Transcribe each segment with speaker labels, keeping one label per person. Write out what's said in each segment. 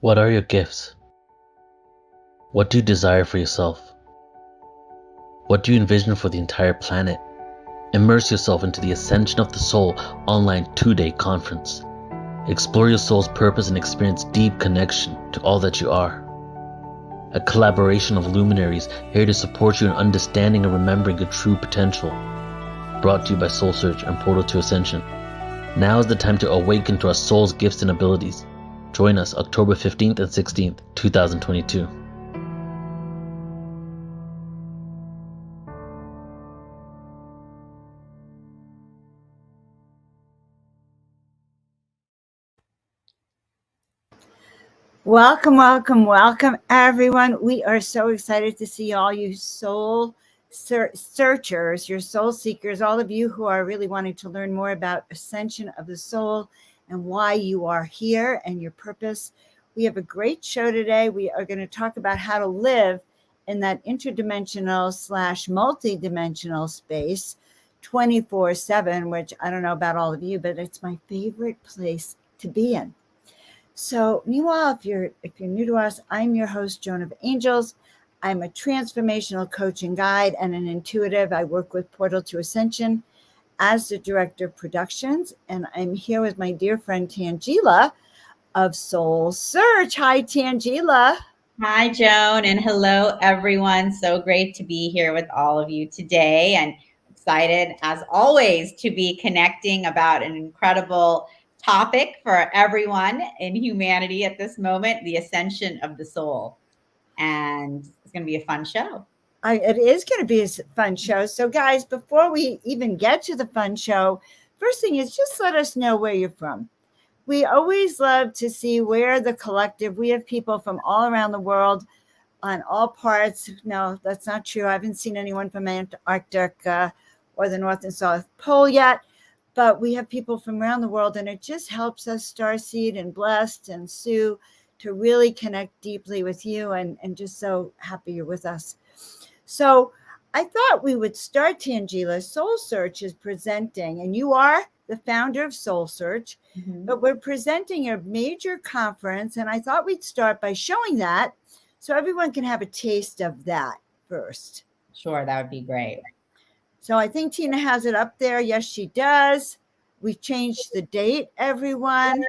Speaker 1: What are your gifts? What do you desire for yourself? What do you envision for the entire planet? Immerse yourself into the Ascension of the Soul online 2-day conference. Explore your soul's purpose and experience deep connection to all that you are. A collaboration of luminaries here to support you in understanding and remembering your true potential. Brought to you by SoulSearch and Portal to Ascension. Now is the time to awaken to our soul's gifts and abilities. Join us October 15th and 16th, 2022.
Speaker 2: Welcome, welcome, welcome, everyone. We are so excited to see all you soul searchers, your soul seekers, all of you who are really wanting to learn more about Ascension of the Soul and why you are here and your purpose. We have a great show today. We are going to talk about how to live in that interdimensional / multidimensional space 24/7, which I don't know about all of you, but it's my favorite place to be in. So meanwhile, if you're new to us, I'm your host, Joan of Angels. I'm a transformational coach and guide and an intuitive. I work with Portal to Ascension as the director of productions. And I'm here with my dear friend, Tanjila of SoulSearch. Hi, Tanjila.
Speaker 3: Hi, Joan, and hello, everyone. So great to be here with all of you today, and excited, as always, to be connecting about an incredible topic for everyone in humanity at this moment, the ascension of the soul. And it's going to be a fun show.
Speaker 2: It is going to be a fun show. So, guys, before we even get to the fun show, first thing is just let us know where you're from. We always love to see where the collective, we have people from all around the world on all parts. No, that's not true. I haven't seen anyone from Antarctica or the North and South Pole yet, but we have people from around the world, and it just helps us, Starseed and Blessed and Sue, to really connect deeply with you, and just so happy you're with us. So I thought we would start, Tanjila. SoulSearch is presenting, and you are the founder of SoulSearch, but we're presenting a major conference, and I thought we'd start by showing that so everyone can have a taste of that first.
Speaker 3: Sure, that would be great.
Speaker 2: So I think Tina has it up there. Yes, she does. We've changed the date, everyone.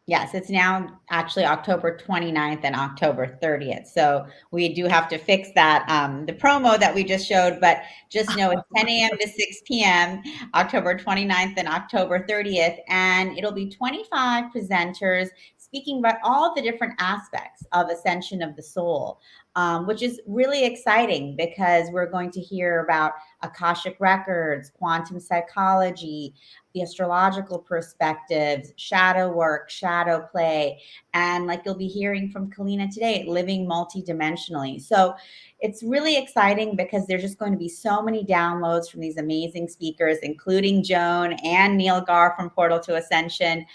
Speaker 3: Yes, it's now actually October 29th and October 30th. So we do have to fix that, the promo that we just showed, but just know it's 10 a.m. to 6 p.m., October 29th and October 30th. And it'll be 25 presenters speaking about all the different aspects of Ascension of the Soul, which is really exciting because we're going to hear about Akashic records, quantum psychology, the astrological perspectives, shadow work, shadow play, and like you'll be hearing from Kaleena today, living multidimensionally. So it's really exciting because there's just going to be so many downloads from these amazing speakers, including Joan and Neil Gar from Portal to Ascension.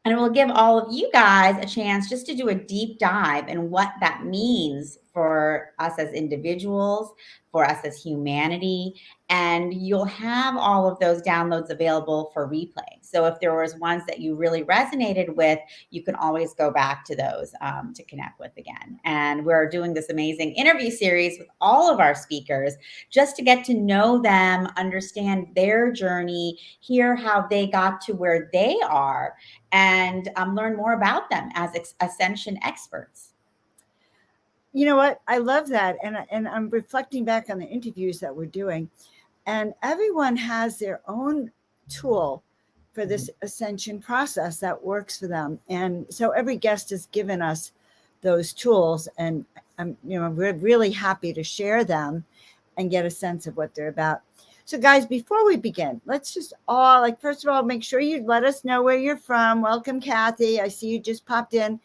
Speaker 3: And it will give all of you guys a chance just to do a deep dive in what that means for us as individuals, for us as humanity. And you'll have all of those downloads available for replay. So if there was ones that you really resonated with, you can always go back to those to connect with again. And we're doing this amazing interview series with all of our speakers just to get to know them, understand their journey, hear how they got to where they are, and learn more about them as Ascension experts.
Speaker 2: You know what? I love that. And I'm reflecting back on the interviews that we're doing. And everyone has their own tool for this ascension process that works for them. And so every guest has given us those tools. And we're really happy to share them and get a sense of what they're about. So guys, before we begin, let's just all, first of all, make sure you let us know where you're from. Welcome, Kathy. I see you just popped in.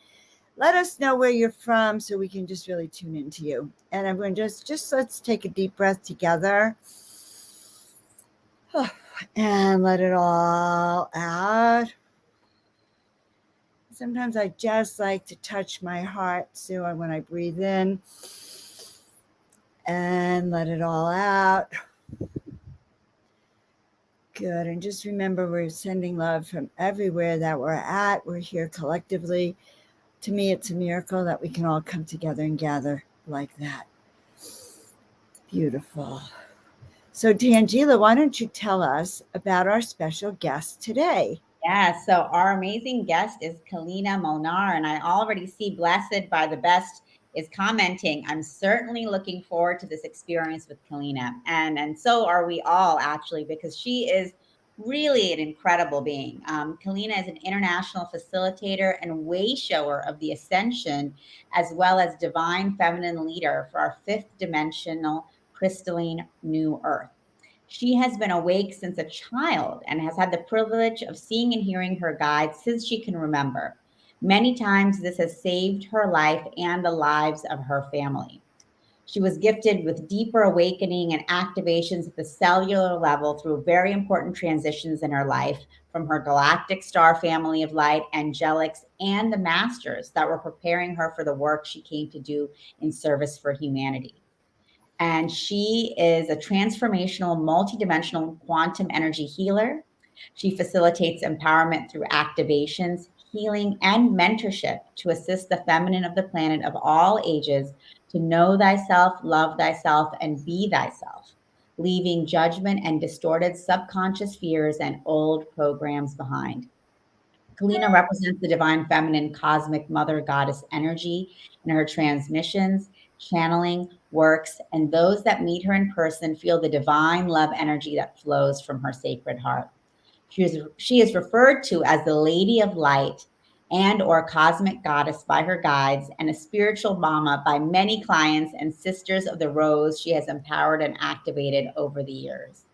Speaker 2: Let us know where you're from so we can just really tune into you. And everyone, just let's take a deep breath together. And let it all out. Sometimes I just like to touch my heart, Sue, when I breathe in. And let it all out. Good. And just remember, we're sending love from everywhere that we're at. We're here collectively. To me, it's a miracle that we can all come together and gather like that. Beautiful. So, Tanjila, why don't you tell us about our special guest today?
Speaker 3: Yeah, so our amazing guest is Keleena Malnar, and I already see Blessed by the Best is commenting. I'm certainly looking forward to this experience with Keleena, and so are we all actually, because she is really an incredible being. Keleena is an international facilitator and wayshower of the Ascension, as well as divine feminine leader for our fifth dimensional crystalline new earth. She has been awake since a child and has had the privilege of seeing and hearing her guides since she can remember. Many times, this has saved her life and the lives of her family. She was gifted with deeper awakening and activations at the cellular level through very important transitions in her life from her galactic star family of light, angelics, and the masters that were preparing her for the work she came to do in service for humanity. And she is a transformational, multidimensional quantum energy healer. She facilitates empowerment through activations, healing, and mentorship to assist the feminine of the planet of all ages to know thyself, love thyself, and be thyself, leaving judgment and distorted subconscious fears and old programs behind. Kaleena represents the divine feminine cosmic mother goddess energy in her transmissions, channeling, works, and those that meet her in person feel the divine love energy that flows from her sacred heart. She is referred to as the Lady of Light and or cosmic goddess by her guides, and a spiritual mama by many clients and sisters of the rose she has empowered and activated over the years.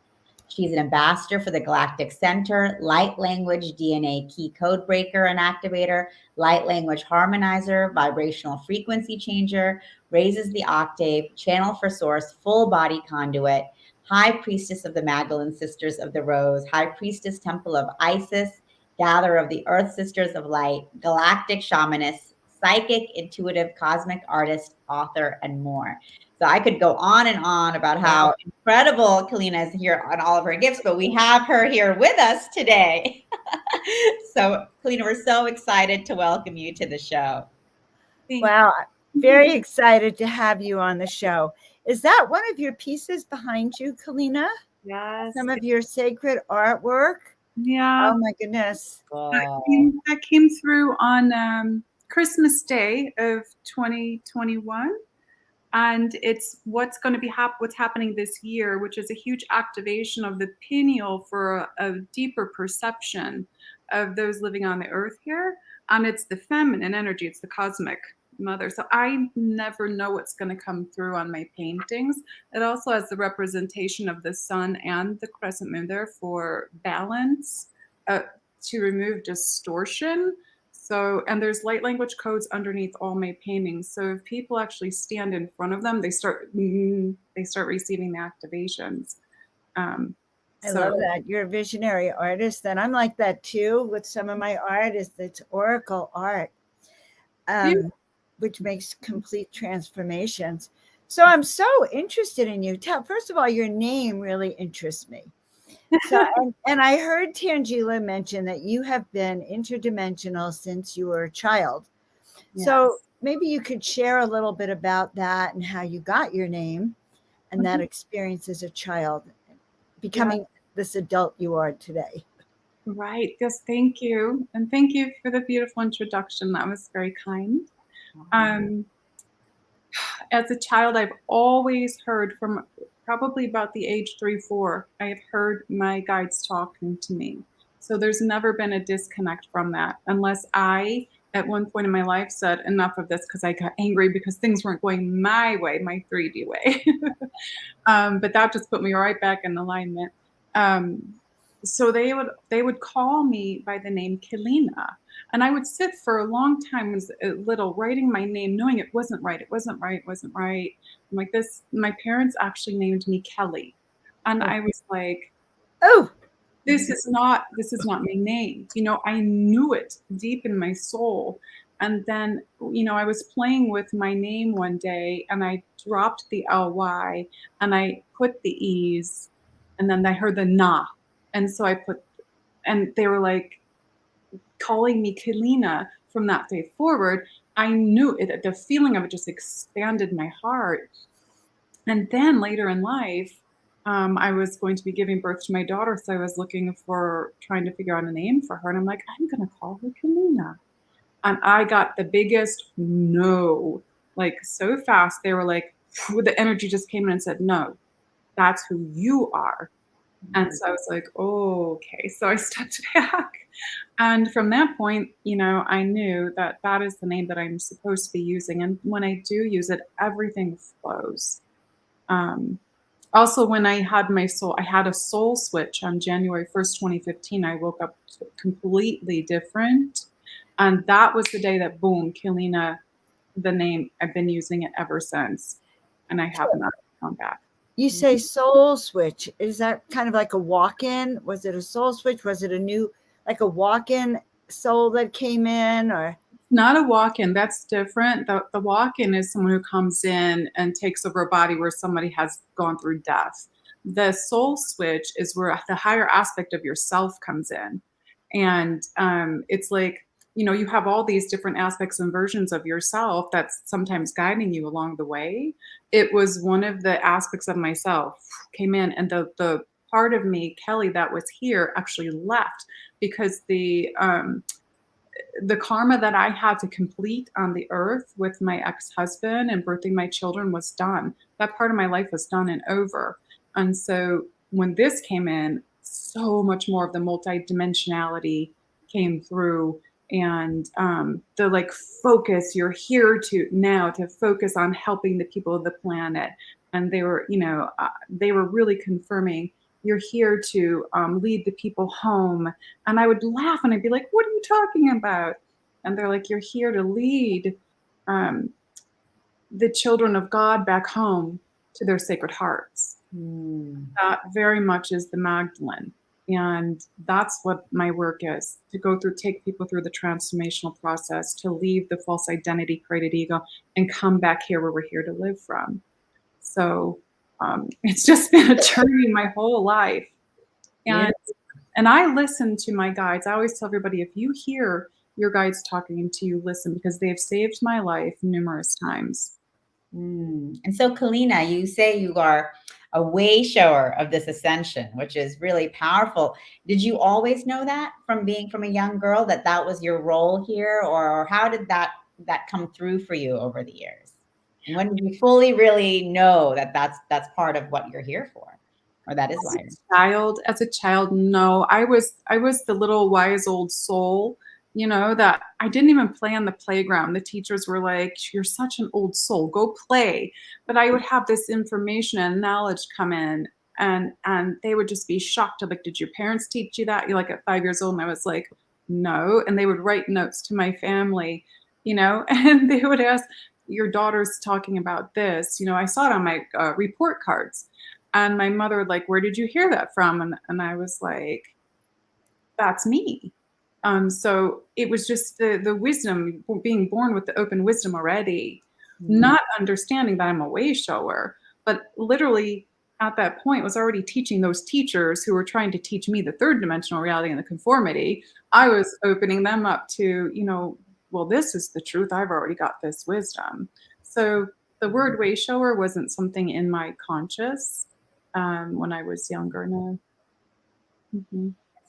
Speaker 3: She's an ambassador for the Galactic Center, Light Language DNA Keycode Breaker and Activator, Light Language Harmonizer, Vibrational Frequency Changer, Raises the Octave, Channel for Source, Full Body Conduit, High Priestess of the Magdalene Sisters of the Rose, High Priestess Temple of Isis, Gatherer of the Earth Sisters of Light, Galactic Shamaness, Psychic, Intuitive, Cosmic Artist, Author, and more. So I could go on and on about how incredible Kaleena is here on all of her gifts, but we have her here with us today. So Kaleena, we're so excited to welcome you to the show.
Speaker 2: Wow, very excited to have you on the show. Is that one of your pieces behind you, Kaleena?
Speaker 4: Yes.
Speaker 2: Some of your sacred artwork?
Speaker 4: Yeah.
Speaker 2: Oh my goodness.
Speaker 4: That came through on Christmas Day of 2021. And it's what's going to be what's happening this year, which is a huge activation of the pineal for a deeper perception of those living on the earth here. And it's the feminine energy, it's the cosmic mother. So I never know what's going to come through on my paintings. It also has the representation of the sun and the crescent moon there for balance, to remove distortion. So, and there's light language codes underneath all my paintings. So if people actually stand in front of them, they start receiving the activations.
Speaker 2: I love that. You're a visionary artist, and I'm like that too with some of my art. It's oracle art, which makes complete transformations. So I'm so interested in you. First of all, your name really interests me. So, and I heard Tanjila mention that you have been interdimensional since you were a child. Yes. So maybe you could share a little bit about that and how you got your name and that experience as a child, becoming this adult you are today.
Speaker 4: Right. Yes. Thank you. And thank you for the beautiful introduction. That was very kind. As a child, I've always heard from probably about the age 3, 4, I have heard my guides talking to me. So there's never been a disconnect from that, unless I, at one point in my life, said enough of this because I got angry because things weren't going my way, my 3D way. But that just put me right back in alignment. So they would call me by the name Keleena. And I would sit for a long time as a little writing my name, knowing it wasn't right. It wasn't right. It wasn't right. I'm like this. My parents actually named me Kelly. And I was like, oh, this is not my name. You know, I knew it deep in my soul. And then, you know, I was playing with my name one day and I dropped the LY and I put the E's and then I heard the na. And so and they were like calling me Keleena from that day forward. I knew it, the feeling of it just expanded my heart. And then later in life, I was going to be giving birth to my daughter. So I was trying to figure out a name for her. And I'm like, I'm going to call her Kaleena. And I got the biggest no, like so fast. They were like, the energy just came in and said, no, that's who you are. And so I was like, oh, okay. So I stepped back. And from that point, I knew that that is the name that I'm supposed to be using. And when I do use it, everything flows. Also, when I had I had a soul switch on January 1st, 2015. I woke up completely different. And that was the day that, boom, Keleena, the name, I've been using it ever since. And I have not gone back.
Speaker 2: You say soul switch. Is that kind of like a walk-in? Was it a soul switch? Was it like a walk-in soul that came in, or?
Speaker 4: Not a walk-in. That's different. The walk-in is someone who comes in and takes over a body where somebody has gone through death. The soul switch is where the higher aspect of yourself comes in. And it's like, you have all these different aspects and versions of yourself that's sometimes guiding you along the way. It was one of the aspects of myself came in, and the part of me, Kelly, that was here actually left because the karma that I had to complete on the earth with my ex-husband and birthing my children was done. That part of my life was done and over. And so when this came in, so much more of the multidimensionality came through, and the like focus, you're here to focus on helping the people of the planet. And they were, they were really confirming, you're here to lead the people home. And I would laugh and I'd be like, what are you talking about? And they're like, you're here to lead the children of God back home to their sacred hearts. That very much is the Magdalene. And that's what my work is, to take people through the transformational process, to leave the false identity, created ego, and come back here where we're here to live from. So it's just been a journey my whole life. And I listen to my guides. I always tell everybody, if you hear your guides talking to you, listen, because they've saved my life numerous times.
Speaker 3: And so, Kaleena, you say you are a wayshower of this ascension, which is really powerful. Did you always know that from a young girl, that was your role here, or how did that come through for you over the years? And when did you fully really know that that's part of what you're here for, or that is why?
Speaker 4: As a child, no, I was the little wise old soul, that I didn't even play on the playground. The teachers were like, you're such an old soul, go play. But I would have this information and knowledge come in, and they would just be shocked. Like, did your parents teach you that? You're like at 5 years old. And I was like, no. And they would write notes to my family, and they would ask, your daughter's talking about this. I saw it on my report cards. And my mother would like, where did you hear that from? And I was like, that's me. So it was just the wisdom, being born with the open wisdom already, not understanding that I'm a wayshower, but literally at that point was already teaching those teachers who were trying to teach me the third dimensional reality and the conformity. I was opening them up to, well, this is the truth. I've already got this wisdom. So the word wayshower wasn't something in my conscious when I was younger. No.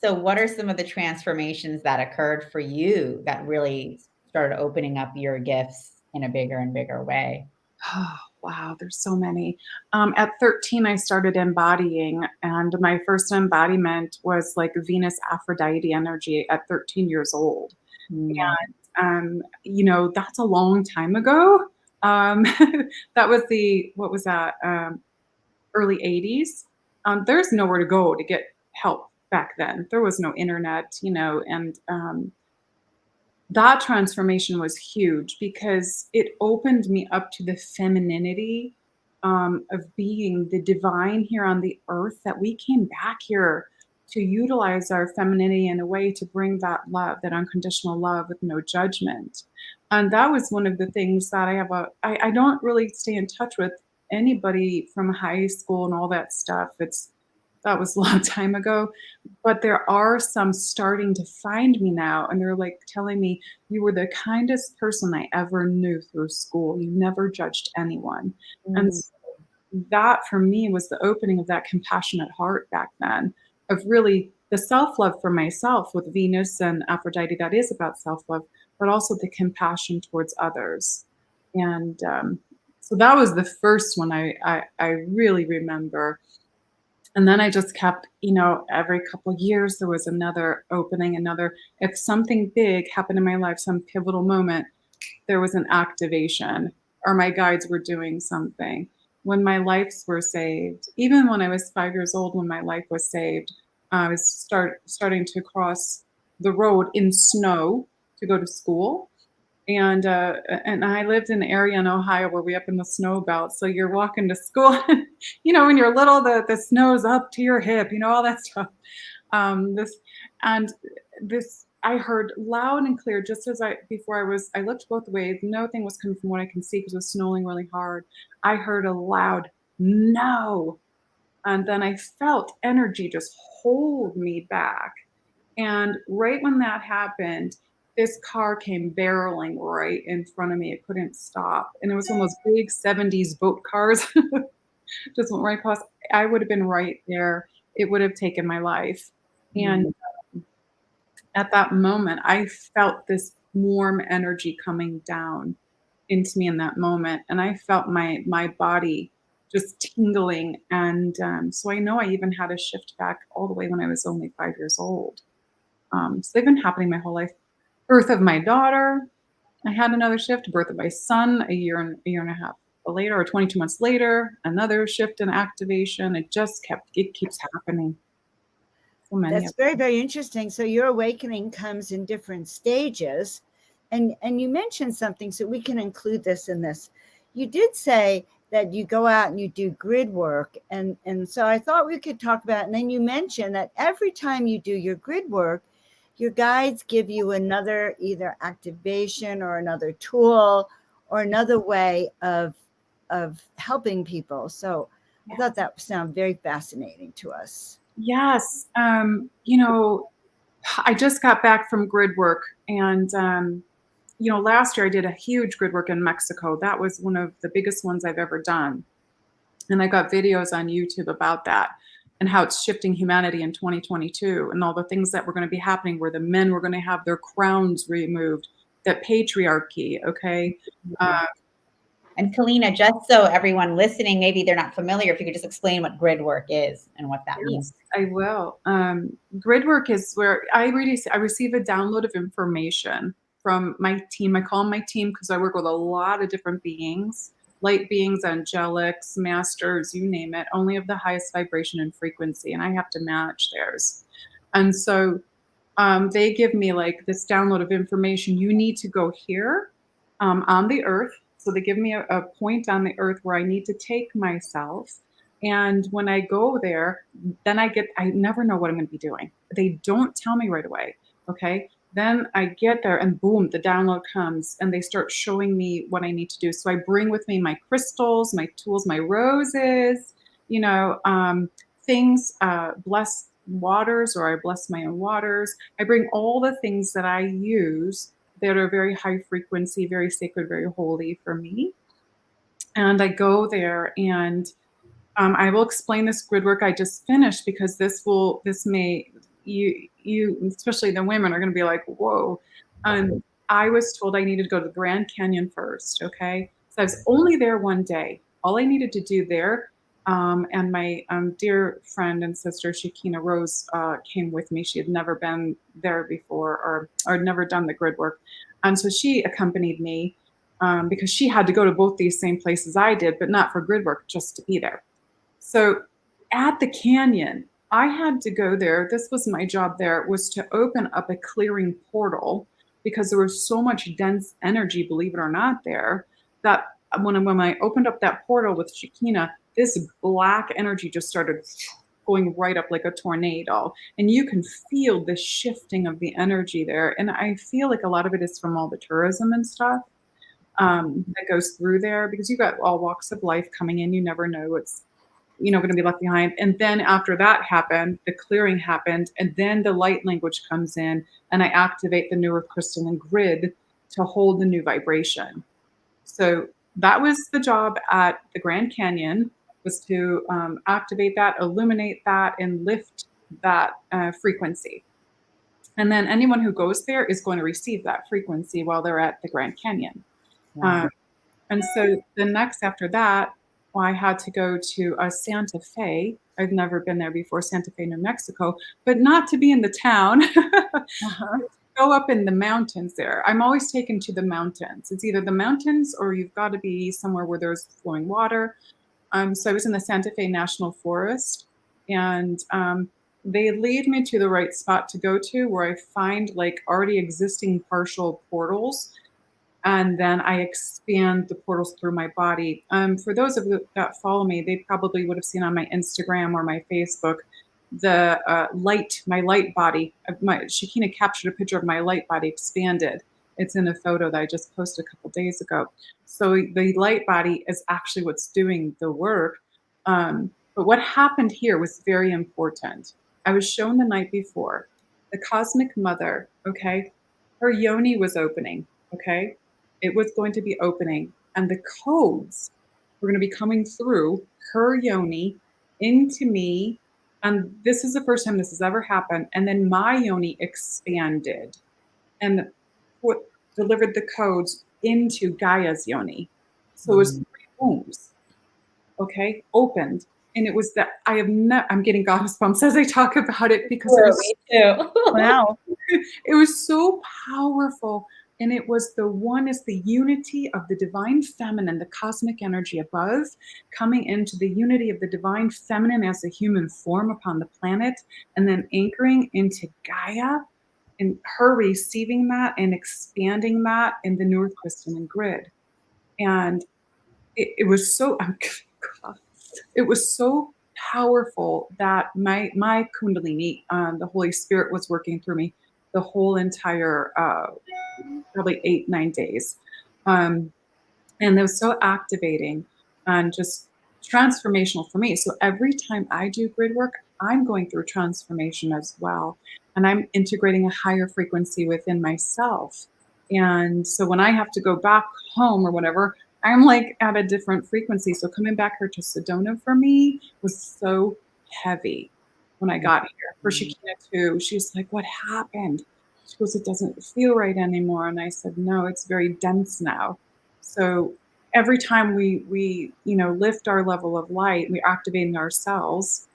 Speaker 3: So what are some of the transformations that occurred for you that really started opening up your gifts in a bigger and bigger way?
Speaker 4: Oh, wow, there's so many. At 13, I started embodying, and my first embodiment was like Venus Aphrodite energy at 13 years old. And, that's a long time ago. That was early 80s. There's nowhere to go to get help back then. There was no internet, and that transformation was huge because it opened me up to the femininity of being the divine here on the earth, that we came back here to utilize our femininity in a way to bring that love, that unconditional love with no judgment. And that was one of the things that I don't really stay in touch with anybody from high school and all that stuff. that was a long time ago. But there are some starting to find me now, and they're like telling me, you were the kindest person I ever knew through school. You never judged anyone. And so that for me was the opening of that compassionate heart back then, of really the self-love for myself with Venus and Aphrodite. That is about self-love, but also the compassion towards others. And so that was the first one I really remember. And then I just kept, every couple of years there was another opening, if something big happened in my life, some pivotal moment, there was an activation, or my guides were doing something. When my lives were saved, even when I was 5 years old, when my life was saved, I was starting to cross the road in snow to go to school. And I lived in an area in Ohio where we're up in the snow belt. So you're walking to school, when you're little, the snow's up to your hip, all that stuff. I heard loud and clear, just as I looked both ways. Nothing was coming from what I can see because it was snowing really hard. I heard a loud no. And then I felt energy just hold me back. And right when that happened, this car came barreling right in front of me. It couldn't stop. And it was one of those big 70s boat cars. Just went right across. I would have been right there. It would have taken my life. And at that moment, I felt this warm energy coming down into me in that moment. And I felt my body just tingling. And so I know I even had a shift back all the way when I was only 5 years old. So they've been happening my whole life. Birth of my daughter, I had another shift. Birth of my son, a year and a half later, or 22 months later, another shift and activation. It keeps happening. So many.
Speaker 2: That's very, very interesting. So your awakening comes in different stages. And you mentioned something, so we can include this in this. You did say that you go out and you do grid work. And so I thought we could talk about it. And then you mentioned that every time you do your grid work, your guides give you another either activation or another tool or another way of helping people. So yes. I thought that sounded very fascinating to us.
Speaker 4: Yes. I just got back from grid work, and last year I did a huge grid work in Mexico. That was one of the biggest ones I've ever done. And I got videos on YouTube about that and how it's shifting humanity in 2022 and all the things that were going to be happening, where the men were going to have their crowns removed, that patriarchy. Okay.
Speaker 3: And Kaleena, just so everyone listening, maybe they're not familiar, if you could just explain what grid work is and what that means.
Speaker 4: I will. Grid work is where I receive a download of information from my team. I call them my team because I work with a lot of different beings, light beings, angelics, masters, you name it, only of the highest vibration and frequency, and I have to match theirs. And so they give me like this download of information. You need to go here on the earth. So they give me a point on the earth where I need to take myself. And when I go there, then I never know what I'm going to be doing. They don't tell me right away. Okay. Then I get there and boom, the download comes and they start showing me what I need to do. So I bring with me my crystals, my tools, my roses, things, blessed waters, or I bless my own waters. I bring all the things that I use that are very high frequency, very sacred, very holy for me. And I go there and I will explain this grid work I just finished, because you, especially the women, are going to be like, whoa. I was told I needed to go to the Grand Canyon first. Okay. So I was only there one day. All I needed to do there, and my dear friend and sister, Keycode Rose, came with me. She had never been there before or never done the grid work. And so she accompanied me because she had to go to both these same places I did, but not for grid work, just to be there. So at the canyon, I had to go there. This was my job there, was to open up a clearing portal, because there was so much dense energy, believe it or not, there, that when I opened up that portal with Keycode, this black energy just started going right up like a tornado. And you can feel the shifting of the energy there. And I feel like a lot of it is from all the tourism and stuff that goes through there, because you got all walks of life coming in. You never know. going to be left behind. And then after that happened, the clearing happened, and then the light language comes in, and I activate the new earth crystalline grid to hold the new vibration. So that was the job at the Grand Canyon, was to activate that, illuminate that, and lift that frequency. And then anyone who goes there is going to receive that frequency while they're at the Grand Canyon.
Speaker 2: Wow.
Speaker 4: And so the next after that, I had to go to Santa Fe. I've never been there before, Santa Fe, New Mexico, but not to be in the town. Go up in the mountains there. I'm always taken to the mountains. It's either the mountains or you've got to be somewhere where there's flowing water. So I was in the Santa Fe National Forest, and they lead me to the right spot to go to, where I find like already existing partial portals, and then I expand the portals through my body. For those of you that follow me, they probably would have seen on my Instagram or my Facebook the my light body. Keleena captured a picture of my light body expanded. It's in a photo that I just posted a couple days ago. So the light body is actually what's doing the work. But what happened here was very important. I was shown the night before, the cosmic mother, okay, her yoni was opening, okay? It was going to be opening, and the codes were going to be coming through her yoni into me. And this is the first time this has ever happened. And then my yoni expanded and delivered the codes into Gaia's yoni. So it was 3 wombs, okay, opened. And it was that I'm getting goosebumps as I talk about it, because it was,
Speaker 3: me too.
Speaker 2: Wow.
Speaker 4: it was so powerful. And it was the oneness, the unity of the divine feminine, the cosmic energy above, coming into the unity of the divine feminine as a human form upon the planet, and then anchoring into Gaia, and her receiving that and expanding that in the New Earth crystalline grid. And it was so, it was so powerful that my Kundalini, the Holy Spirit, was working through me the whole entire probably 8-9 days. And it was so activating and just transformational for me. So every time I do grid work, I'm going through transformation as well. And I'm integrating a higher frequency within myself. And so when I have to go back home or whatever, I'm like at a different frequency. So coming back here to Sedona for me was so heavy when I got here. For Keleena too, she's like, what happened? She goes, it doesn't feel right anymore. And I said, no, it's very dense now. So every time we lift our level of light, we're activating ourselves,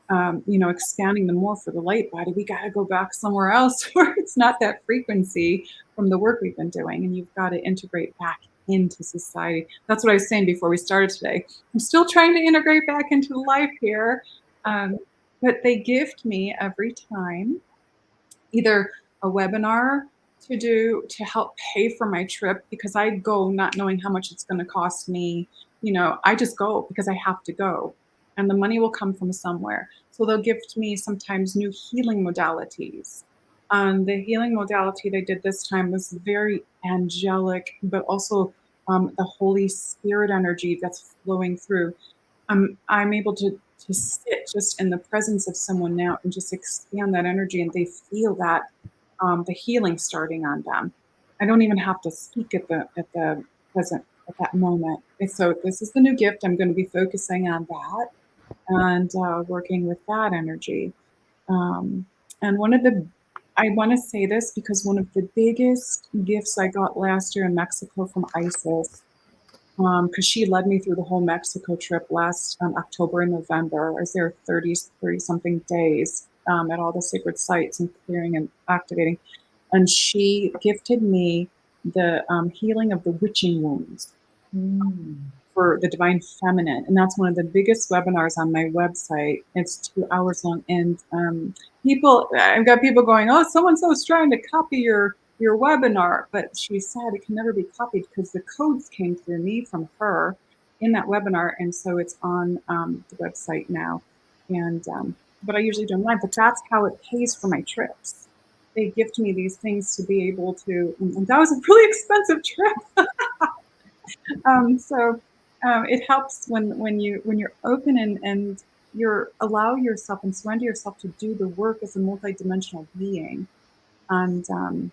Speaker 4: expanding the more for the light body, we got to go back somewhere else where it's not that frequency from the work we've been doing. And you've got to integrate back into society. That's what I was saying before we started today. I'm still trying to integrate back into life here. But they gift me every time either a webinar to help pay for my trip, because I go not knowing how much it's going to cost me. I just go because I have to go, and the money will come from somewhere. So they'll gift me sometimes new healing modalities. The healing modality they did this time was very angelic, but also the Holy Spirit energy that's flowing through. I'm able to sit just in the presence of someone now and just expand that energy, and they feel that the healing starting on them. I don't even have to speak at the present at that moment. And so this is the new gift. I'm going to be focusing on that and working with that energy. And I want to say this because one of the biggest gifts I got last year in Mexico from Isis, because she led me through the whole Mexico trip last October and November. I was there 30 something days at all the sacred sites and clearing and activating. And she gifted me the healing of the witching wounds for the divine feminine. And that's one of the biggest webinars on my website. It's 2 hours long. And I've got people going, oh, so-and-so's trying to copy your webinar. But she said it can never be copied because the codes came through me from her in that webinar. And so it's on the website now. And but I usually do them live, but that's how it pays for my trips. They gift me these things to be able to, and that was a really expensive trip. So It helps when you're open and you're allow yourself and surrender yourself to do the work as a multidimensional being, and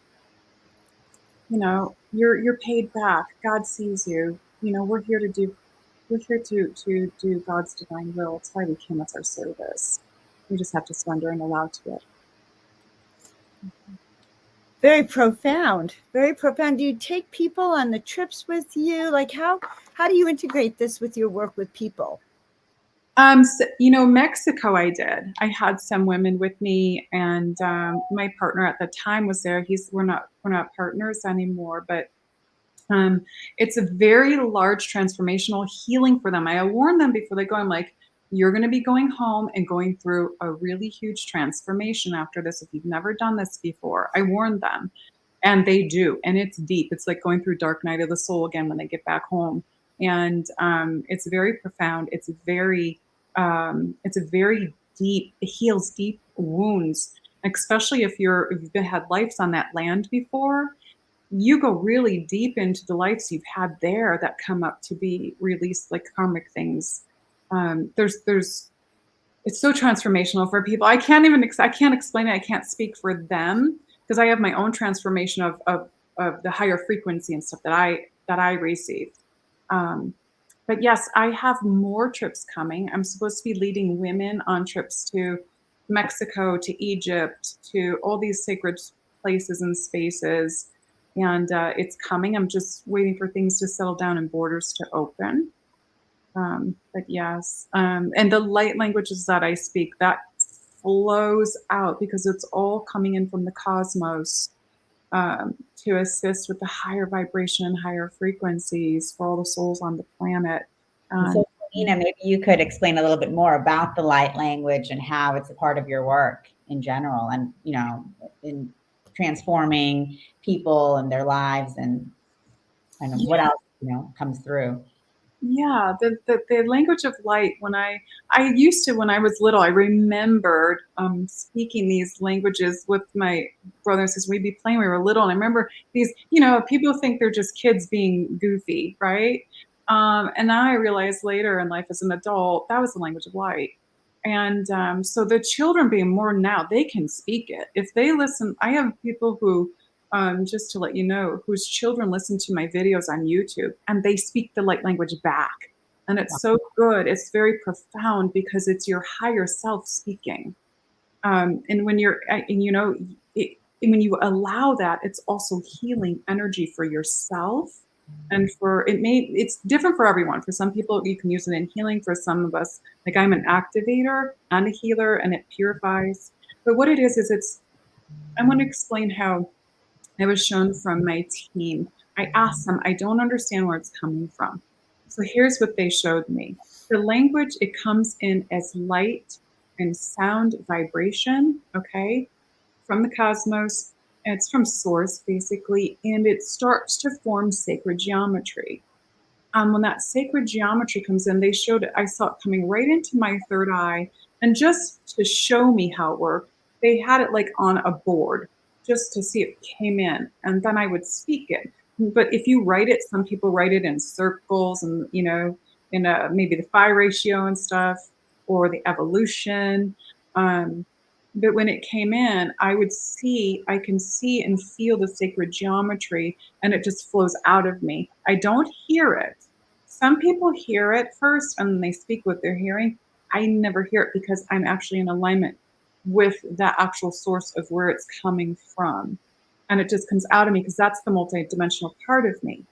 Speaker 4: you're paid back. God sees you. We're here to do God's divine will. It's why we came. That's our service. We just have to surrender and allow to it.
Speaker 2: Very profound. Very profound. Do you take people on the trips with you? Like how do you integrate this with your work with people?
Speaker 4: Mexico, I did. I had some women with me, and my partner at the time was there. We're not partners anymore, but it's a very large transformational healing for them. I warn them before they go. I'm like, you're going to be going home and going through a really huge transformation after this. If you've never done this before, I warn them, and they do, and it's deep. It's like going through dark night of the soul again when they get back home, and it's very profound. It's a very deep. It heals deep wounds, especially if you've had lives on that land before. You go really deep into the lives you've had there that come up to be released, like karmic things. It's so transformational for people. I can't explain it. I can't speak for them because I have my own transformation of the higher frequency and stuff that I received. But yes, I have more trips coming. I'm supposed to be leading women on trips to Mexico, to Egypt, to all these sacred places and spaces. And it's coming. I'm just waiting for things to settle down and borders to open. But yes, and the light languages that I speak, that flows out because it's all coming in from the cosmos to assist with the higher vibration and higher frequencies for all the souls on the planet.
Speaker 3: So, Kaleena, maybe you could explain a little bit more about the light language and how it's a part of your work in general, and in transforming people and their lives, and kind of what else comes through.
Speaker 4: Yeah, the language of light. When I used to, when I was little, I remembered speaking these languages with my brother and sister. We'd be playing when we were little, and I remember these. People think they're just kids being goofy, right? And now I realized later in life as an adult that was the language of light. And so the children being more now, they can speak it if they listen. I have people who. Just to let you know, whose children listen to my videos on YouTube and they speak the light language back. And it's so good. It's very profound because it's your higher self speaking. And when when you allow that, it's also healing energy for yourself. And it's different for everyone. For some people, you can use it in healing. For some of us, like I'm an activator and a healer, and it purifies. But what it is I want to explain how it was shown from my team. I asked them, I don't understand where it's coming from. So here's what they showed me. The language, it comes in as light and sound vibration, okay, from the cosmos. And it's from source, basically, and it starts to form sacred geometry. When that sacred geometry comes in, I saw it coming right into my third eye. And just to show me how it worked, they had it like on a board, just to see it came in, and then I would speak it. But if you write it, some people write it in circles and, in maybe the phi ratio and stuff, or the evolution. But when it came in, I can see and feel the sacred geometry, and it just flows out of me. I don't hear it. Some people hear it first and they speak what they're hearing. I never hear it because I'm actually in alignment with that actual source of where it's coming from. And it just comes out of me because that's the multidimensional part of me.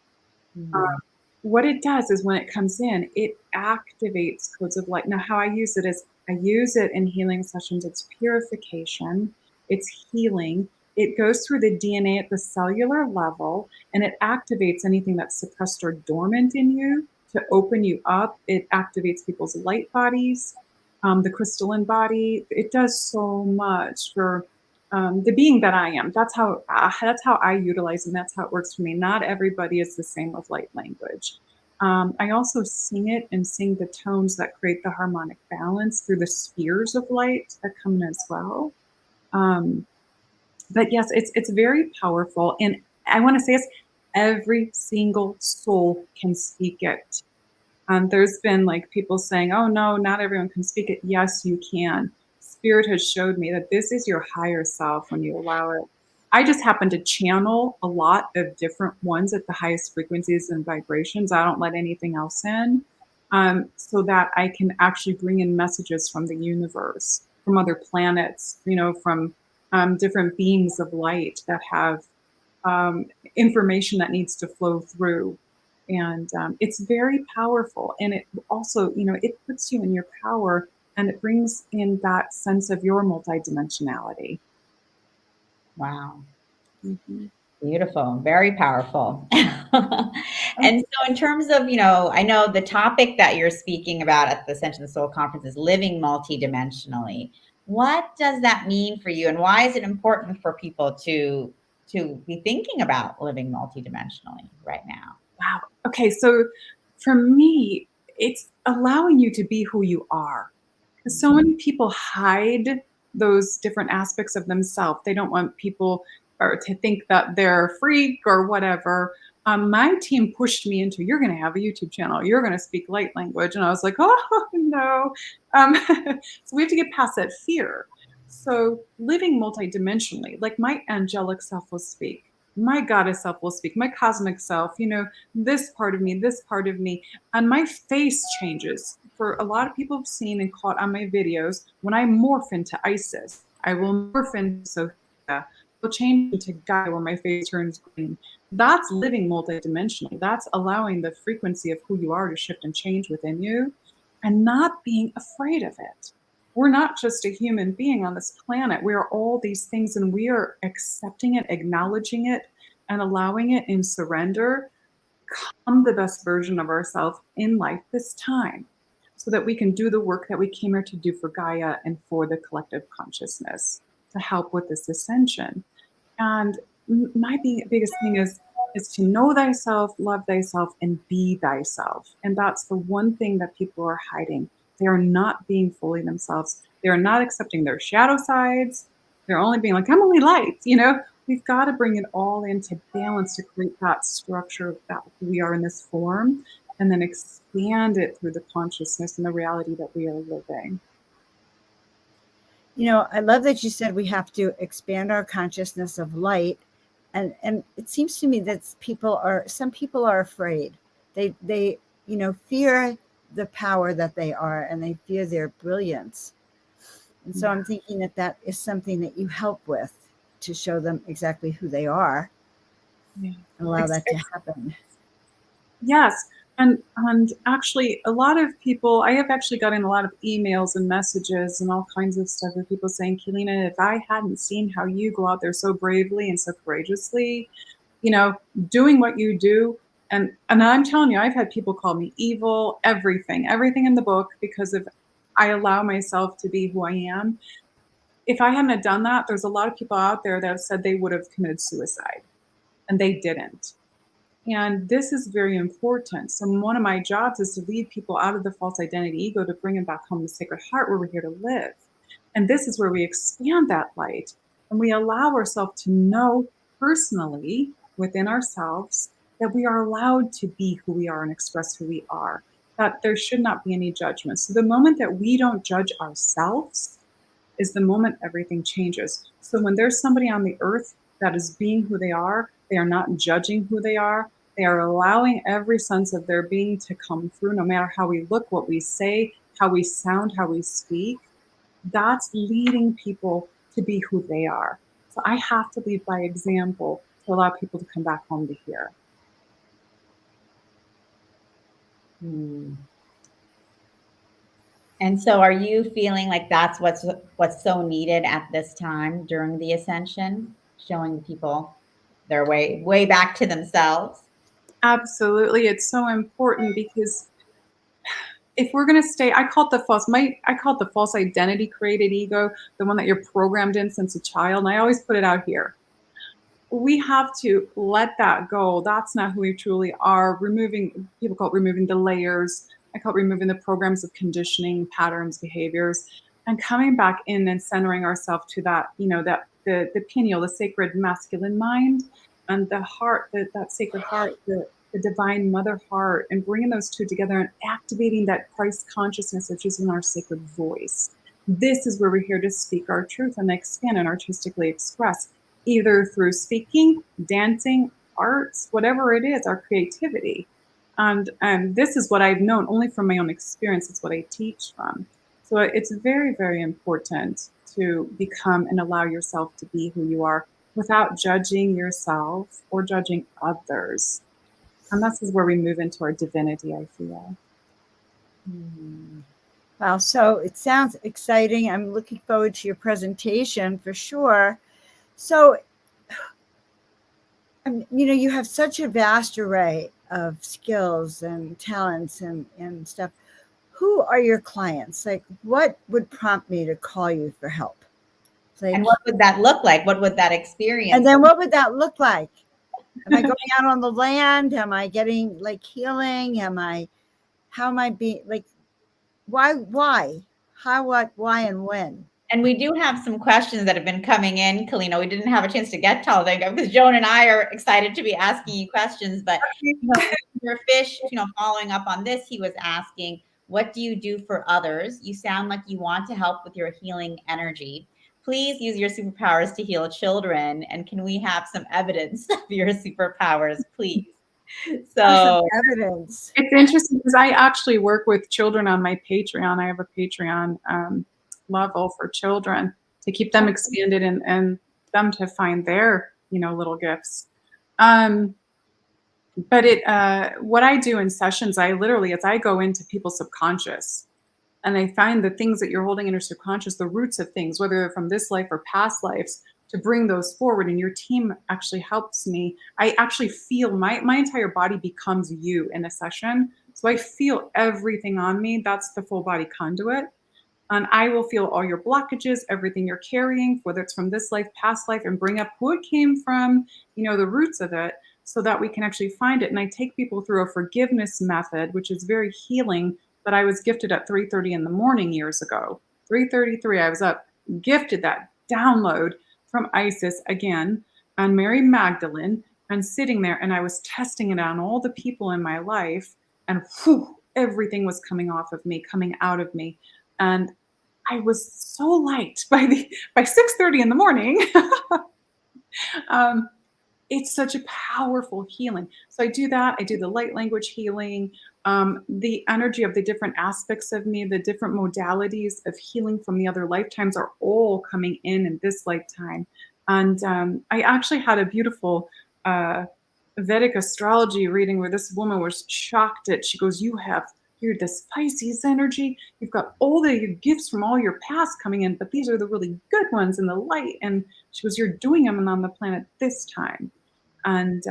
Speaker 4: Mm-hmm. What it does is when it comes in, it activates codes of light. Now, how I use it is I use it in healing sessions. It's purification, it's healing. It goes through the DNA at the cellular level, and it activates anything that's suppressed or dormant in you to open you up. It activates people's light bodies. The crystalline body, it does so much for the being that I am. That's how I utilize, and that's how it works for me. Not everybody is the same with light language. I also sing it and sing the tones that create the harmonic balance through the spheres of light that come in as well. But yes, it's very powerful, and I want to say every single soul can speak it. There's been like people saying, oh no, not everyone can speak it. Yes, you can. Spirit has showed me that this is your higher self when you allow it. I just happen to channel a lot of different ones at the highest frequencies and vibrations. I don't let anything else in, so that I can actually bring in messages from the universe, from other planets, from different beings of light that have information that needs to flow through. And it's very powerful. And it also, it puts you in your power, and it brings in that sense of your multidimensionality.
Speaker 3: Wow.
Speaker 4: Mm-hmm.
Speaker 3: Beautiful, very powerful. And so in terms of, I know the topic that you're speaking about at the Ascension of the Soul Conference is living multidimensionally. What does that mean for you, and why is it important for people to be thinking about living multidimensionally right now?
Speaker 4: Wow. Okay. So for me, it's allowing you to be who you are. Because so many people hide those different aspects of themselves. They don't want people or to think that they're a freak or whatever. My team pushed me into, you're going to have a YouTube channel. You're going to speak light language. And I was like, oh, no. So we have to get past that fear. So living multidimensionally, like my angelic self will speak. My goddess self will speak, my cosmic self, this part of me, and my face changes. For a lot of people have seen and caught on my videos, when I morph into Isis, I will morph into Sophia, will change into Gaia when my face turns green. That's living multidimensionally. That's allowing the frequency of who you are to shift and change within you, and not being afraid of it. We're not just a human being on this planet. We are all these things, and we are accepting it, acknowledging it, and allowing it in surrender. Become the best version of ourselves in life this time, so that we can do the work that we came here to do for Gaia and for the collective consciousness to help with this ascension. And my biggest thing is to know thyself, love thyself, and be thyself. And that's the one thing that people are hiding. They are not being fully themselves. They are not accepting their shadow sides. They're only being like, I'm only light, We've got to bring it all into balance to create that structure that we are in this form, and then expand it through the consciousness and the reality that we are living.
Speaker 2: I love that you said we have to expand our consciousness of light. And it seems to me that some people are afraid. They fear the power that they are, and they fear their brilliance. And so I'm thinking that is something that you help with, to show them exactly who they are, and allow that to happen.
Speaker 4: Yes. And actually, a lot of people, I have actually gotten a lot of emails and messages and all kinds of stuff of people saying, Keleena, if I hadn't seen how you go out there so bravely and so courageously, doing what you do. And I'm telling you, I've had people call me evil, everything in the book, because I allow myself to be who I am. If I hadn't have done that, there's a lot of people out there that have said they would have committed suicide, and they didn't. And this is very important. So one of my jobs is to lead people out of the false identity ego, to bring them back home to sacred heart, where we're here to live. And this is where we expand that light, and we allow ourselves to know personally within ourselves that we are allowed to be who we are and express who we are, that there should not be any judgment. So the moment that we don't judge ourselves is the moment everything changes. So when there's somebody on the earth that is being who they are not judging who they are allowing every sense of their being to come through, no matter how we look, what we say, how we sound, how we speak. That's leading people to be who they are. So I have to lead by example to allow people to come back home to here.
Speaker 3: And so are you feeling like that's what's so needed at this time during the ascension, showing people their way back to themselves?
Speaker 4: Absolutely. It's so important, because if we're going to stay, I call it the false identity created ego, the one that you're programmed in since a child. And I always put it out here. We have to let that go. That's not who we truly are. People call it removing the layers. I call it removing the programs of conditioning, patterns, behaviors, and coming back in and centering ourselves to that, that the pineal, the sacred masculine mind, and the heart, that sacred heart, the the divine mother heart, and bringing those two together and activating that Christ consciousness, which is in our sacred voice. This is where we're here to speak our truth and expand and artistically express, either through speaking, dancing, arts, whatever it is, our creativity. And this is what I've known only from my own experience. It's what I teach from. So it's very, very important to become and allow yourself to be who you are without judging yourself or judging others. And this is where we move into our divinity, I feel.
Speaker 2: Wow, so it sounds exciting. I'm looking forward to your presentation for sure. So, you have such a vast array of skills and talents and stuff. Who are your clients? Like, what would prompt me to call you for help? Like,
Speaker 3: and what would that look like? What would that experience?
Speaker 2: And then what would that look like? Am I going out on the land? Am I getting like healing? How am I being like, why, how, what, why, and when?
Speaker 3: And we do have some questions that have been coming in, Keleena. We didn't have a chance to get to all of them because Joan and I are excited to be asking you questions. But your fish, following up on this, he was asking, what do you do for others? You sound like you want to help with your healing energy. Please use your superpowers to heal children. And can we have some evidence of your superpowers, please? So
Speaker 2: evidence.
Speaker 4: It's interesting because I actually work with children on my Patreon. I have a Patreon level for children to keep them expanded and them to find their, little gifts. But what I do in sessions, I go into people's subconscious and I find the things that you're holding in your subconscious, the roots of things, whether they're from this life or past lives, to bring those forward. And your team actually helps me. I actually feel my entire body becomes you in a session. So I feel everything on me. That's the full body conduit. And I will feel all your blockages, everything you're carrying, whether it's from this life, past life, and bring up who it came from, the roots of it, so that we can actually find it. And I take people through a forgiveness method, which is very healing, that I was gifted at 3:30 in the morning years ago. 3:33, I was up, gifted that download from Isis again, and Mary Magdalene, and sitting there, and I was testing it on all the people in my life, and everything was coming off of me, coming out of me. And I was so light by 6:30 in the morning. It's such a powerful healing. So I do that. I do the light language healing, the energy of the different aspects of me, the different modalities of healing from the other lifetimes are all coming in this lifetime. And I actually had a beautiful Vedic astrology reading where this woman was shocked at, she goes, you're this Pisces energy. You've got all the gifts from all your past coming in, but these are the really good ones in the light. And she goes, you're doing them on the planet this time and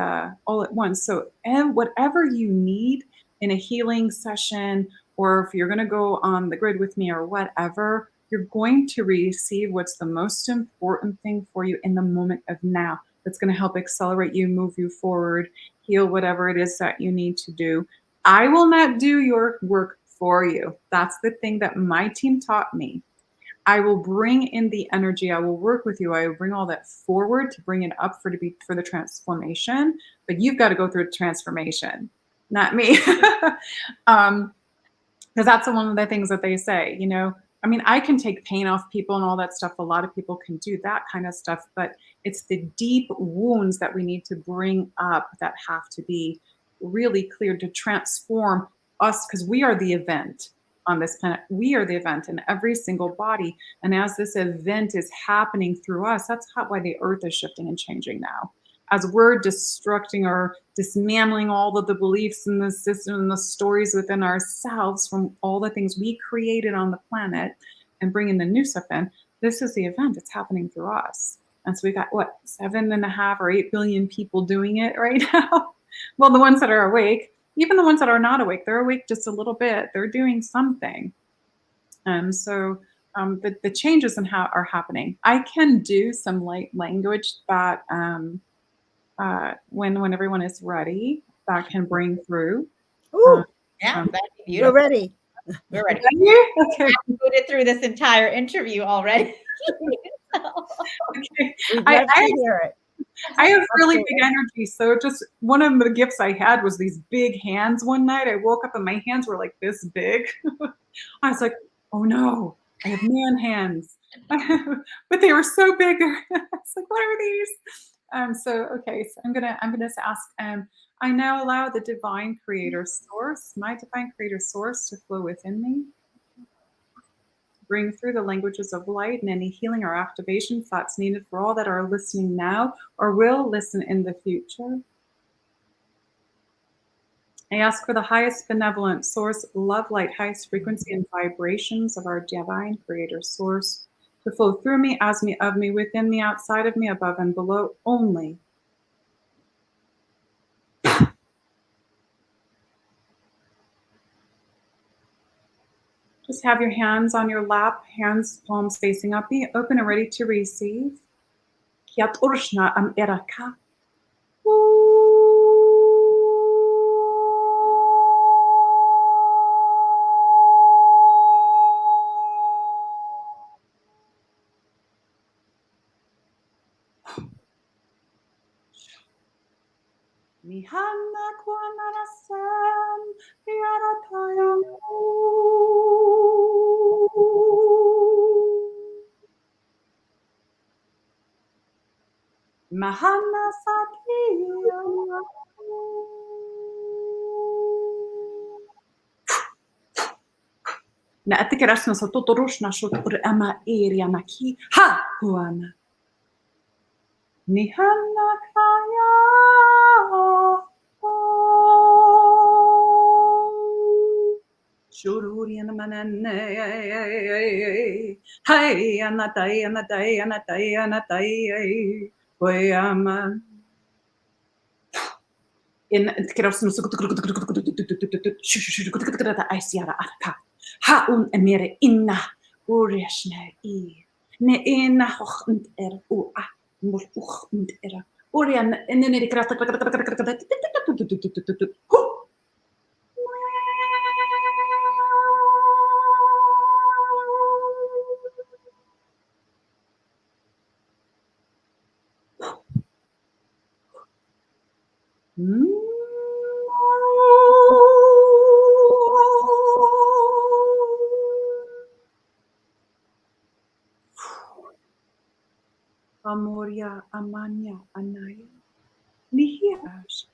Speaker 4: all at once. So whatever you need in a healing session, or if you're going to go on the grid with me or whatever, you're going to receive what's the most important thing for you in the moment of now. That's going to help accelerate you, move you forward, heal whatever it is that you need to do. I will not do your work for you. That's the thing that my team taught me. I will bring in the energy. I will work with you. I will bring all that forward to bring it up for the transformation. But you've got to go through the transformation, not me. Because that's one of the things that they say, I can take pain off people and all that stuff. A lot of people can do that kind of stuff. But it's the deep wounds that we need to bring up that have to be really clear to transform us, because we are the event on this planet. We are the event in every single body. And as this event is happening through us, that's why the earth is shifting and changing now. As we're destructing or dismantling all of the beliefs and the system and the stories within ourselves from all the things we created on the planet and bringing the new stuff in, this is the event. It's happening through us. And so we got 7.5 or 8 billion people doing it right now. Well, the ones that are awake, even the ones that are not awake, they're awake just a little bit. They're doing something. So the changes in how are happening. I can do some light language that when everyone is ready, that can bring through.
Speaker 2: Ooh,
Speaker 3: that'd be beautiful.
Speaker 2: We're ready.
Speaker 3: We're ready.
Speaker 4: Okay.
Speaker 3: I've put it through this entire interview already.
Speaker 4: Okay.
Speaker 2: We'd love to hear it.
Speaker 4: I have really big energy. So just one of the gifts I had was these big hands one night. I woke up and my hands were like this big. I was like, oh no, I have man hands. But they were so big. I was like, what are these? Okay, so I'm gonna just ask, I now allow the divine creator source, my divine creator source, to flow within me. Bring through the languages of light and any healing or activation thoughts needed for all that are listening now or will listen in the future. I ask for the highest benevolent source, love, light, highest frequency and vibrations of our divine creator source to flow through me, as me, of me, within me, outside of me, above and below only. Just have your hands on your lap, hands, palms facing up, be open and ready to receive. Kiat urshna am eraka. Mihana kwanarasam yaratayam. Mahana satiyam. Na atikirasna sa totorushna shotur ama iriana ki ha huana. Mihana kaya. Shururiana manane. Hey, anatai, anatai, anatai, anatai. Koyama. In kirasno aisiara arka. Ha un emere inna ureshne I. Ne inna hoch und u a mul uch und Urian and then it Amoria, Amanya, Anaya, Nihias.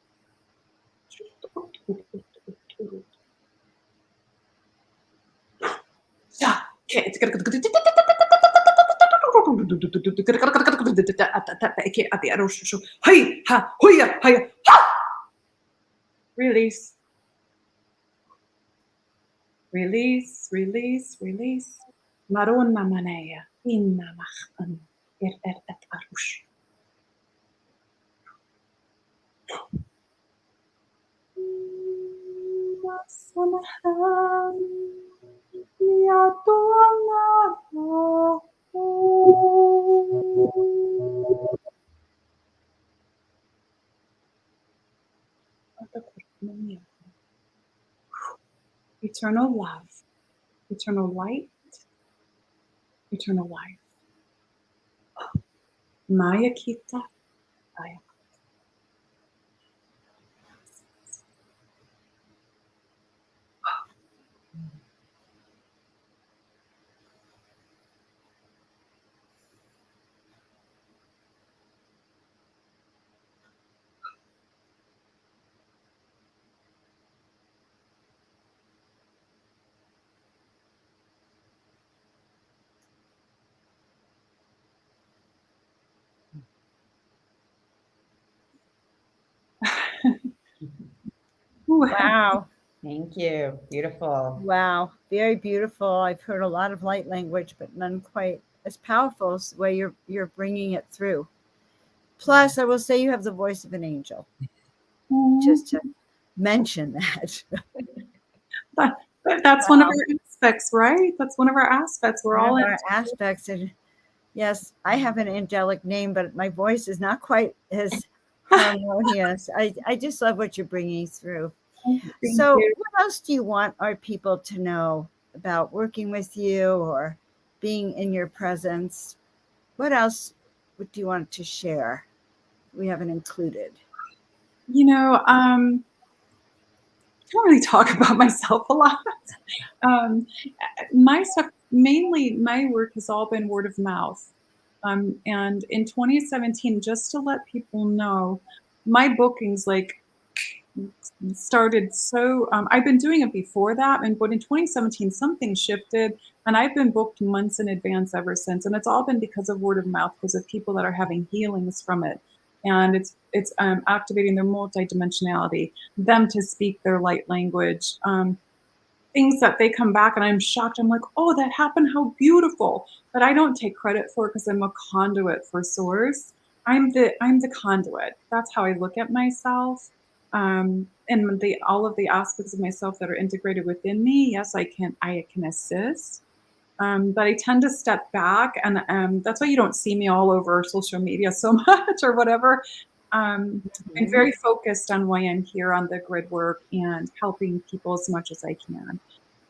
Speaker 4: Release. Release, release, release. Marona manaya, inna machan, et arush. Samahan, eternal love, eternal light, eternal life. Maya kita, Aya.
Speaker 2: Wow.
Speaker 3: Thank you. Beautiful.
Speaker 2: Wow. Very beautiful. I've heard a lot of light language, but none quite as powerful as the way you're bringing it through. Plus, I will say you have the voice of an angel. Just to mention that.
Speaker 4: That's one of our aspects, right? That's one of our aspects. We're all in
Speaker 2: our aspects. And yes, I have an angelic name, but my voice is not quite as harmonious. I just love what you're bringing through. So what else do you want our people to know about working with you or being in your presence? What else do you want to share? we haven't included?
Speaker 4: You know, I don't really talk about myself a lot. My stuff, mainly my work has all been word of mouth. And in 2017, just to let people know, my bookings started so I've been doing it before that, but in 2017 something shifted, and I've been booked months in advance ever since, and it's all been because of word of mouth, because of people that are having healings from it, and it's activating their multidimensionality, them to speak their light language, things that they come back and I'm shocked. I'm like, oh, that happened, how beautiful. But I don't take credit for it because I'm a conduit for source. I'm the conduit. That's how I look at myself. And all of the aspects of myself that are integrated within me, yes, I can assist. But I tend to step back, and that's why you don't see me all over social media so much or whatever. I'm very focused on why I'm here on the grid work and helping people as much as I can.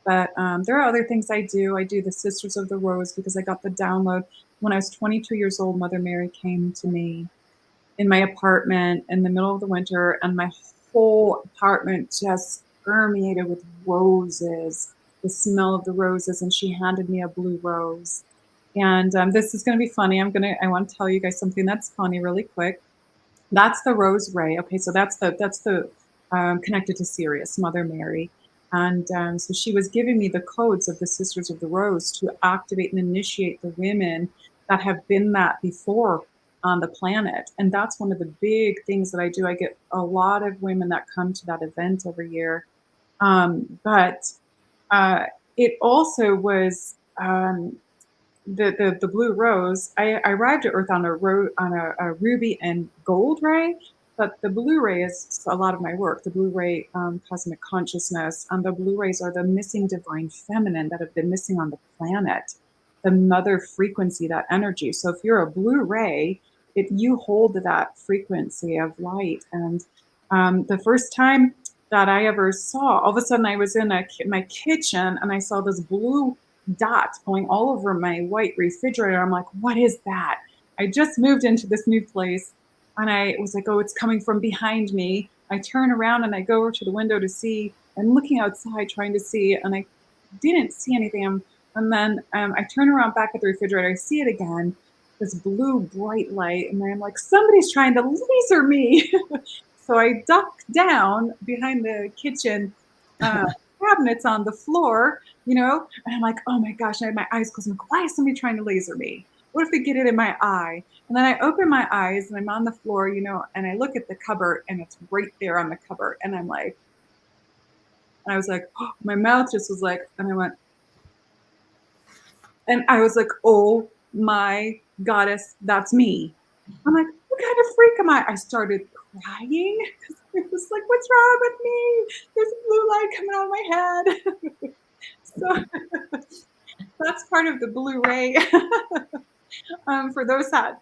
Speaker 4: But there are other things I do. I do the Sisters of the Rose because I got the download. When I was 22 years old, Mother Mary came to me in my apartment in the middle of the winter, and my whole apartment just permeated with roses, the smell of the roses, and she handed me a blue rose. And this is going to be funny. I want to tell you guys something that's funny really quick. That's the rose ray. Okay, so that's the connected to Sirius, Mother Mary. And so she was giving me the codes of the Sisters of the Rose to activate and initiate the women that have been that before on the planet. And that's one of the big things that I do. I get a lot of women that come to that event every year. But it also was the blue rose. I arrived at Earth on a ruby and gold ray, but the blue ray is a lot of my work. The blue ray, cosmic consciousness, and the blue rays are the missing divine feminine that have been missing on the planet, the mother frequency, that energy. So if you're a blue ray, you hold that frequency of light. And the first time that I ever saw, all of a sudden I was in my kitchen and I saw this blue dot going all over my white refrigerator. I'm like, what is that? I just moved into this new place, and I was like, oh, it's coming from behind me. I turn around and I go over to the window to see. I'm looking outside trying to see, and I didn't see anything. And then I turn around back at the refrigerator. I see it again, this blue bright light, and I'm like, somebody's trying to laser me. So I duck down behind the kitchen cabinets on the floor, and I'm like, oh my gosh, I have my eyes closed. I'm like, why is somebody trying to laser me? What if they get it in my eye? And then I open my eyes and I'm on the floor, and I look at the cupboard and it's right there on the cupboard. And I'm like, and I was like, oh, my mouth just was like, and I went, and I was like, oh my goddess, that's me. I'm like, what kind of freak am I? I started crying because I was like, what's wrong with me? There's a blue light coming out of my head. So that's part of the blue ray. For those that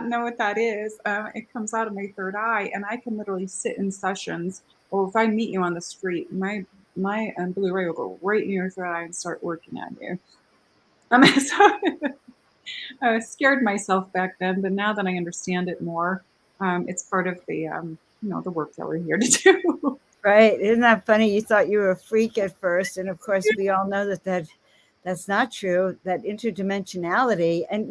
Speaker 4: know what that is, it comes out of my third eye, and I can literally sit in sessions, or if I meet you on the street, my blue ray will go right in your third eye and start working on you. So I scared myself back then, but now that I understand it more, it's part of the the work that we're here to do.
Speaker 2: Right? Isn't that funny? You thought you were a freak at first, and of course, we all know that's not true. That interdimensionality, and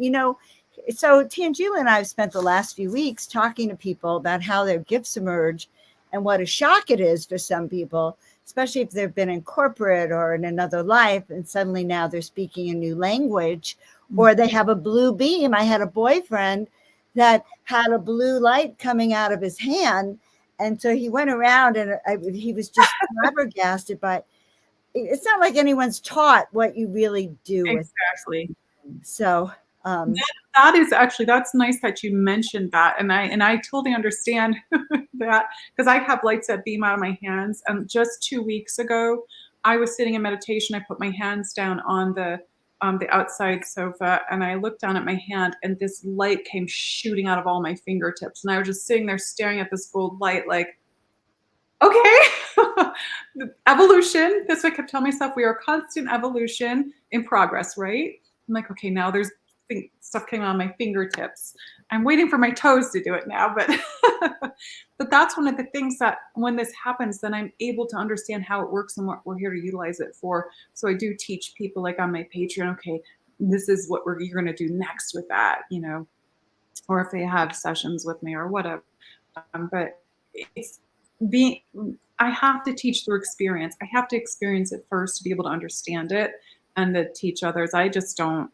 Speaker 2: so Tanjila and I have spent the last few weeks talking to people about how their gifts emerge, and what a shock it is for some people, especially if they've been in corporate or in another life, and suddenly now they're speaking a new language, or they have a blue beam. I had a boyfriend that had a blue light coming out of his hand. And so he went around, and he was just flabbergasted by, it's not like anyone's taught what you really do.
Speaker 4: Exactly.
Speaker 2: So
Speaker 4: that is actually, that's nice that you mentioned that. And I totally understand that, because I have lights that beam out of my hands. And just 2 weeks ago, I was sitting in meditation. I put my hands down on the outside sofa, and I looked down at my hand, and this light came shooting out of all my fingertips. And I was just sitting there staring at this gold light like, okay, evolution. That's what I kept telling myself. We are constant evolution in progress, right? I'm like, okay, now there's stuff came on my fingertips. I'm waiting for my toes to do it now, but but that's one of the things that when this happens, then I'm able to understand how it works and what we're here to utilize it for. So I do teach people like on my Patreon, okay, this is what you're going to do next with that, you know, or if they have sessions with me or whatever. But it's being, I have to teach through experience. I have to experience it first to be able to understand it and to teach others. I don't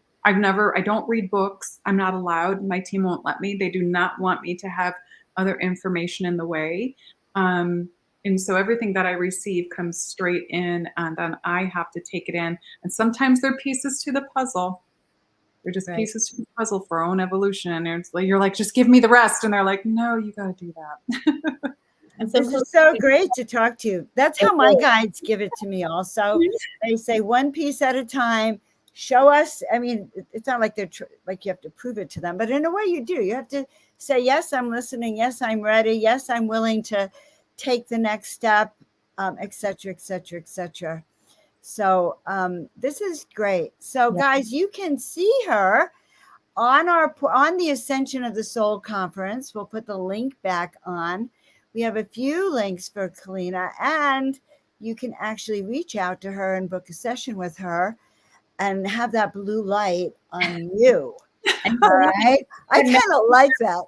Speaker 4: read books. I'm not allowed. My team won't let me. They do not want me to have other information in the way. And so everything that I receive comes straight in, and then I have to take it in. And sometimes they're pieces to the puzzle. They're just pieces to the puzzle for our own evolution. And it's like, you're like, just give me the rest. And they're like, no, you got to do that.
Speaker 3: And so
Speaker 2: this is so great to talk to you. That's how my guides give it to me also. They say one piece at a time, show us. I mean, it's not like like you have to prove it to them, but in a way you do. You have to say, yes, I'm listening. Yes, I'm ready. Yes, I'm willing to take the next step, et cetera, et cetera, et cetera. So this is great. So guys, you can see her on the Ascension of the Soul conference. We'll put the link back on. We have a few links for Kaleena, and you can actually reach out to her and book a session with her and have that blue light on you. All right. I kind of like that.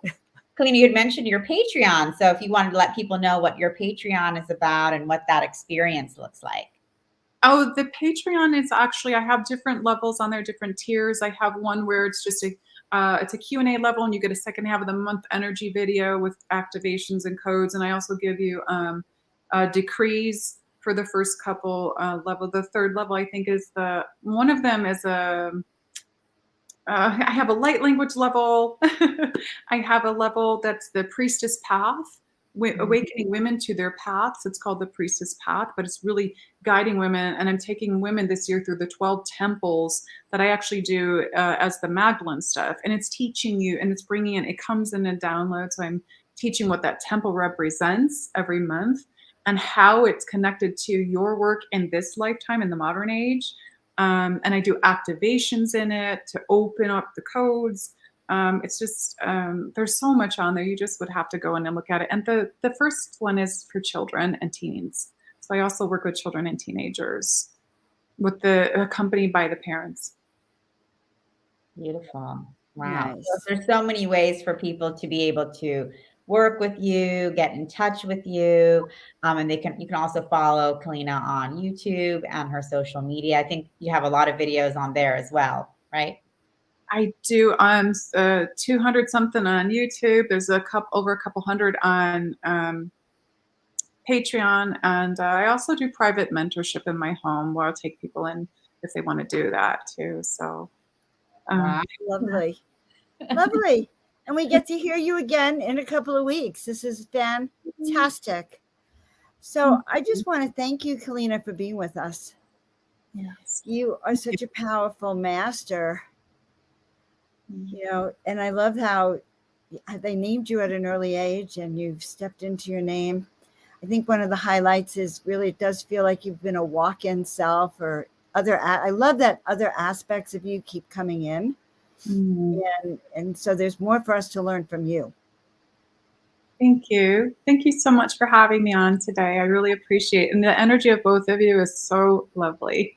Speaker 3: Kaleena, you had mentioned your Patreon. So if you wanted to let people know what your Patreon is about and what that experience looks like.
Speaker 4: Oh, the Patreon is actually, I have different levels on there, different tiers. I have one where it's just it's a Q&A level, and you get a second half of the month energy video with activations and codes. And I also give you decrees for the first couple level. The third level, I think, is one of them is I have a light language level. I have a level that's the priestess path, awakening women to their paths. It's called the priestess path, but it's really guiding women. And I'm taking women this year through the 12 temples that I actually do as the Magdalene stuff. And it's teaching you, and it's bringing in, it comes in a download. So I'm teaching what that temple represents every month and how it's connected to your work in this lifetime, in the modern age. And I do activations in it to open up the codes. It's just, there's so much on there. You just would have to go in and look at it. And the first one is for children and teens. So I also work with children and teenagers accompanied by the parents.
Speaker 3: Beautiful. Wow.
Speaker 2: Nice.
Speaker 3: So there's so many ways for people to be able to work with you, get in touch with you. And you can also follow Kaleena on YouTube and her social media. I think you have a lot of videos on there as well, right?
Speaker 4: I do 200 something on YouTube. There's over a couple hundred on Patreon. And I also do private mentorship in my home where I'll take people in if they want to do that too. So
Speaker 3: Wow.
Speaker 2: Lovely. Lovely. And we get to hear you again in a couple of weeks. This is fantastic. So I just want to thank you, Kaleena, for being with us.
Speaker 4: Yes.
Speaker 2: You are such a powerful master. You know, and I love how they named you at an early age and you've stepped into your name. I think one of the highlights is really, it does feel like you've been a walk-in self or I love that other aspects of you keep coming in. And so there's more for us to learn from you.
Speaker 4: Thank you. Thank you so much for having me on today. I really appreciate it. And the energy of both of you is so lovely.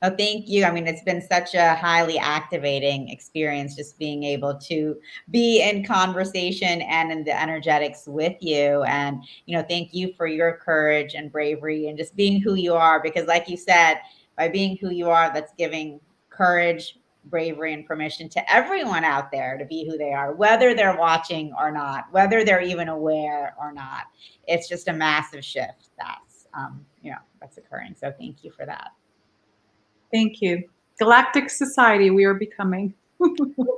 Speaker 3: Oh, thank you. I mean, it's been such a highly activating experience just being able to be in conversation and in the energetics with you. And, thank you for your courage and bravery and just being who you are. Because like you said, by being who you are, that's giving courage, bravery, and permission to everyone out there to be who they are, whether they're watching or not, whether they're even aware or not. It's just a massive shift that's occurring. So thank you for that.
Speaker 4: Thank you. Galactic Society, we are becoming.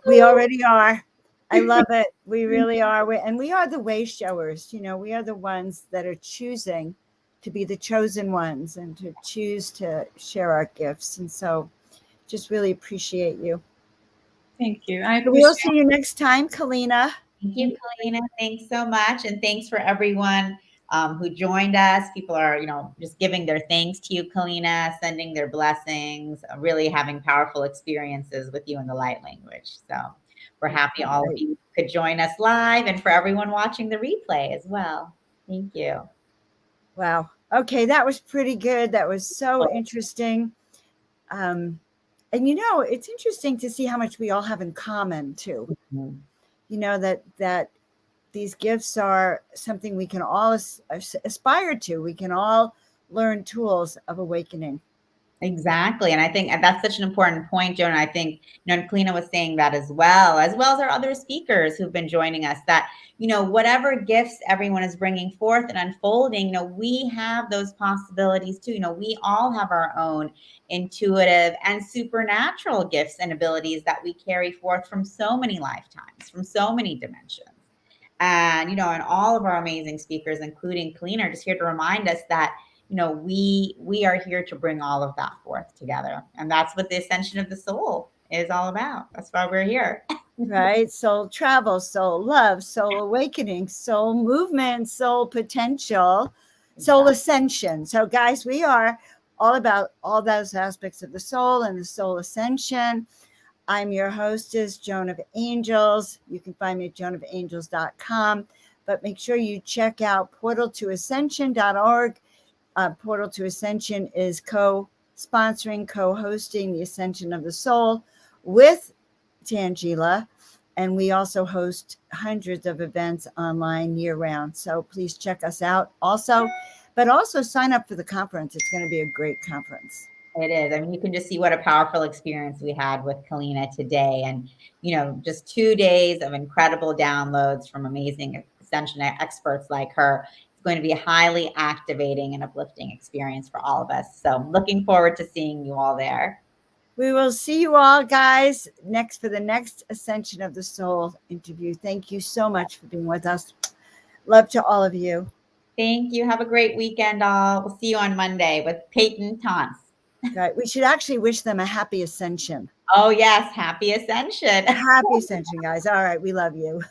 Speaker 2: We already are. I love it. We really are. And we are the Wayshowers. We are the ones that are choosing to be the chosen ones and to choose to share our gifts. And so just really appreciate you.
Speaker 4: Thank you.
Speaker 2: We'll see you next time, Kaleena.
Speaker 3: Thank you, Kaleena. Thanks so much. And thanks for everyone who joined us. People are, just giving their thanks to you, Kaleena, sending their blessings, really having powerful experiences with you in the light language. So we're happy all of you could join us live, and for everyone watching the replay as well. Thank you.
Speaker 2: Wow. Okay, that was pretty good. That was so interesting. And it's interesting to see how much we all have in common too.
Speaker 3: Mm-hmm.
Speaker 2: That these gifts are something we can all aspire to. We can all learn tools of awakening.
Speaker 3: Exactly. And I think that's such an important point, Joan. I think, and Keleena was saying that as well as our other speakers who've been joining us, that, whatever gifts everyone is bringing forth and unfolding, we have those possibilities too. We all have our own intuitive and supernatural gifts and abilities that we carry forth from so many lifetimes, from so many dimensions. And, and all of our amazing speakers, including Keleena, are just here to remind us that, we are here to bring all of that forth together. And that's what the ascension of the soul is all about. That's why we're here.
Speaker 2: Right? Soul travel, soul love, soul awakening, soul movement, soul potential, soul ascension. So guys, we are all about all those aspects of the soul and the soul ascension. I'm your hostess, Joan of Angels. You can find me at joanofangels.com, but make sure you check out portaltoascension.org. Portal to Ascension is co-sponsoring, co-hosting the Ascension of the Soul with Tanjila. And we also host hundreds of events online year-round. So please check us out also. But also sign up for the conference. It's going to be a great conference.
Speaker 3: It is. I mean, you can just see what a powerful experience we had with Keleena today. And, just 2 days of incredible downloads from amazing Ascension experts like her. Going to be a highly activating and uplifting experience for all of us. So looking forward to seeing you all there.
Speaker 2: We will see you all, guys, for the next Ascension of the Soul interview. Thank you so much for being with us. Love to all of you.
Speaker 3: Thank you. Have a great weekend, all. We'll see you on Monday with Peyton Tons.
Speaker 2: Right. We should actually wish them a happy Ascension.
Speaker 3: Oh, yes. Happy Ascension.
Speaker 2: Happy Ascension, guys. All right. We love you.